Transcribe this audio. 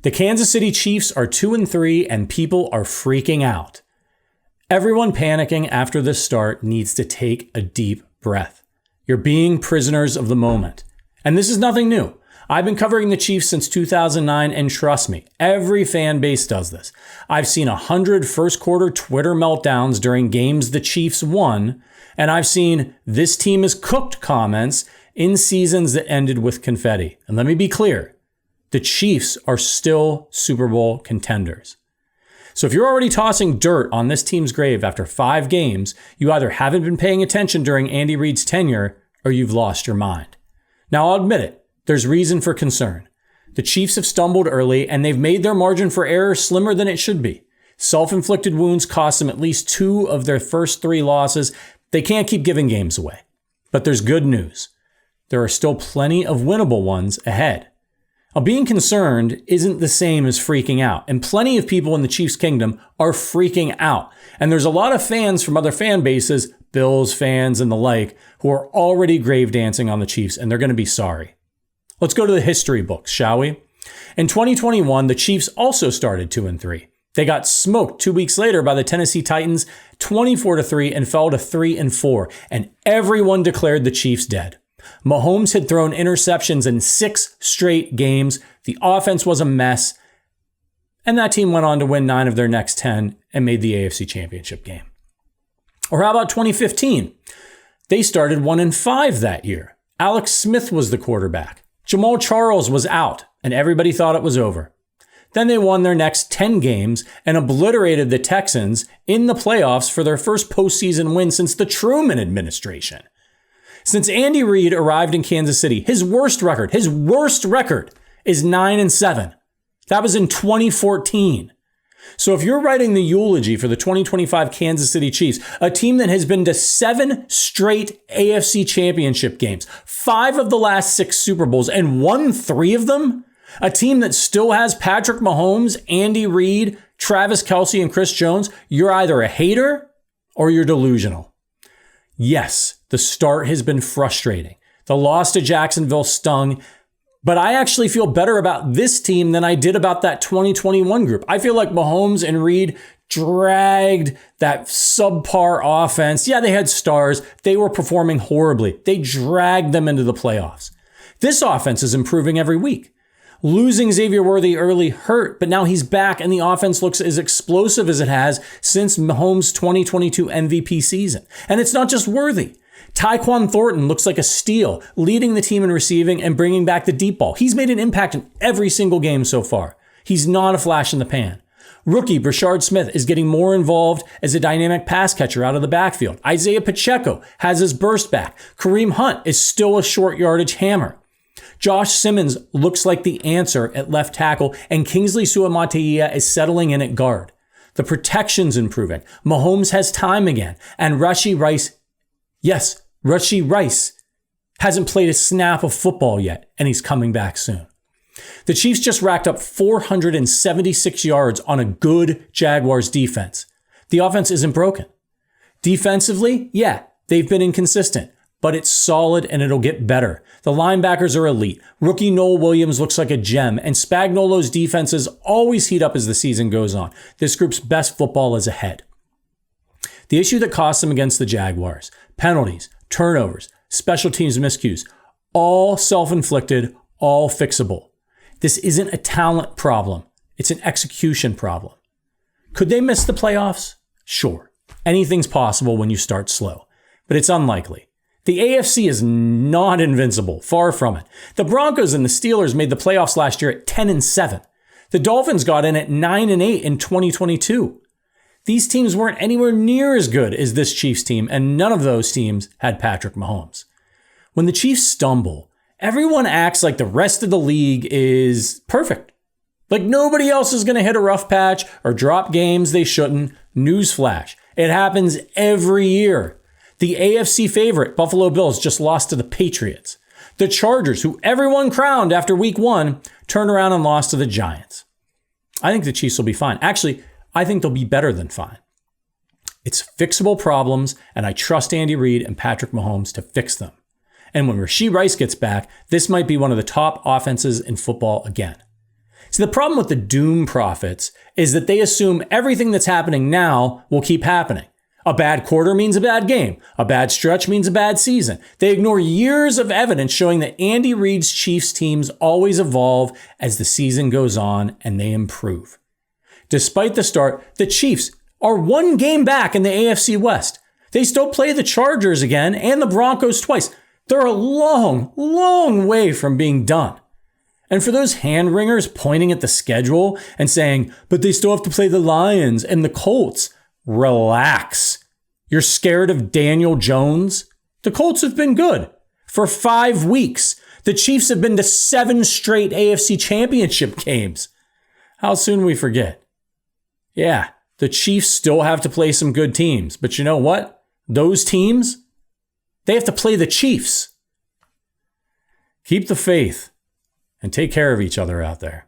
The Kansas City Chiefs are 2-3 and people are freaking out. Everyone panicking after this start needs to take a deep breath. You're being prisoners of the moment. And this is nothing new. I've been covering the Chiefs since 2009, and trust me, every fan base does this. I've seen 100 first quarter Twitter meltdowns during games the Chiefs won, and I've seen "this team is cooked" comments in seasons that ended with confetti. And let me be clear, the Chiefs are still Super Bowl contenders. So if you're already tossing dirt on this team's grave after 5 games, you either haven't been paying attention during Andy Reid's tenure or you've lost your mind. Now, I'll admit it, there's reason for concern. The Chiefs have stumbled early and they've made their margin for error slimmer than it should be. Self-inflicted wounds cost them at least 2 of their first 3 losses. They can't keep giving games away. But there's good news. There are still plenty of winnable ones ahead. Now, being concerned isn't the same as freaking out, and plenty of people in the Chiefs' kingdom are freaking out. And there's a lot of fans from other fan bases, Bills fans and the like, who are already grave dancing on the Chiefs, and they're going to be sorry. Let's go to the history books, shall we? In 2021, the Chiefs also started 2-3. They got smoked 2 weeks later by the Tennessee Titans, 24-3, and fell to 3-4, and everyone declared the Chiefs dead. Mahomes had thrown interceptions in 6 straight games. The offense was a mess. And that team went on to win 9 of their next 10 and made the AFC Championship game. Or how about 2015? They started 1-5 that year. Alex Smith was the quarterback. Jamal Charles was out, and everybody thought it was over. Then they won their next 10 games and obliterated the Texans in the playoffs for their first postseason win since the Truman administration. Since Andy Reid arrived in Kansas City, his worst record is 9-7. That was in 2014. So if you're writing the eulogy for the 2025 Kansas City Chiefs, a team that has been to 7 straight AFC championship games, 5 of the last 6 Super Bowls, and won 3 of them, a team that still has Patrick Mahomes, Andy Reid, Travis Kelce, and Chris Jones, you're either a hater or you're delusional. Yes, the start has been frustrating. The loss to Jacksonville stung, but I actually feel better about this team than I did about that 2021 group. I feel like Mahomes and Reid dragged that subpar offense. Yeah, they had stars. They were performing horribly. They dragged them into the playoffs. This offense is improving every week. Losing Xavier Worthy early hurt, but now he's back and the offense looks as explosive as it has since Mahomes' 2022 MVP season. And it's not just Worthy. Tyquan Thornton looks like a steal, leading the team in receiving and bringing back the deep ball. He's made an impact in every single game so far. He's not a flash in the pan. Rookie Brashard Smith is getting more involved as a dynamic pass catcher out of the backfield. Isaiah Pacheco has his burst back. Kareem Hunt is still a short yardage hammer. Josh Simmons looks like the answer at left tackle, and Kingsley Suamataia is settling in at guard. The protection's improving. Mahomes has time again. And Rashee Rice hasn't played a snap of football yet, and he's coming back soon. The Chiefs just racked up 476 yards on a good Jaguars defense. The offense isn't broken. Defensively, yeah, they've been inconsistent, but it's solid and it'll get better. The linebackers are elite. Rookie Noel Williams looks like a gem, and Spagnuolo's defenses always heat up as the season goes on. This group's best football is ahead. The issue that cost them against the Jaguars, penalties, turnovers, special teams miscues, all self-inflicted, all fixable. This isn't a talent problem. It's an execution problem. Could they miss the playoffs? Sure. Anything's possible when you start slow, but it's unlikely. The AFC is not invincible, far from it. The Broncos and the Steelers made the playoffs last year at 10-7. The Dolphins got in at 9-8 in 2022. These teams weren't anywhere near as good as this Chiefs team, and none of those teams had Patrick Mahomes. When the Chiefs stumble, everyone acts like the rest of the league is perfect. Like nobody else is going to hit a rough patch or drop games they shouldn't. Newsflash. It happens every year. The AFC favorite, Buffalo Bills, just lost to the Patriots. The Chargers, who everyone crowned after week 1, turned around and lost to the Giants. I think the Chiefs will be fine. Actually, I think they'll be better than fine. It's fixable problems, and I trust Andy Reid and Patrick Mahomes to fix them. And when Rashee Rice gets back, this might be one of the top offenses in football again. See, the problem with the doom prophets is that they assume everything that's happening now will keep happening. A bad quarter means a bad game. A bad stretch means a bad season. They ignore years of evidence showing that Andy Reid's Chiefs teams always evolve as the season goes on and they improve. Despite the start, the Chiefs are one game back in the AFC West. They still play the Chargers again and the Broncos twice. They're a long, long way from being done. And for those hand-wringers pointing at the schedule and saying, but they still have to play the Lions and the Colts, relax. You're scared of Daniel Jones? The Colts have been good. For 5 weeks, the Chiefs have been to 7 straight AFC Championship games. How soon we forget? Yeah, the Chiefs still have to play some good teams. But you know what? Those teams, they have to play the Chiefs. Keep the faith and take care of each other out there.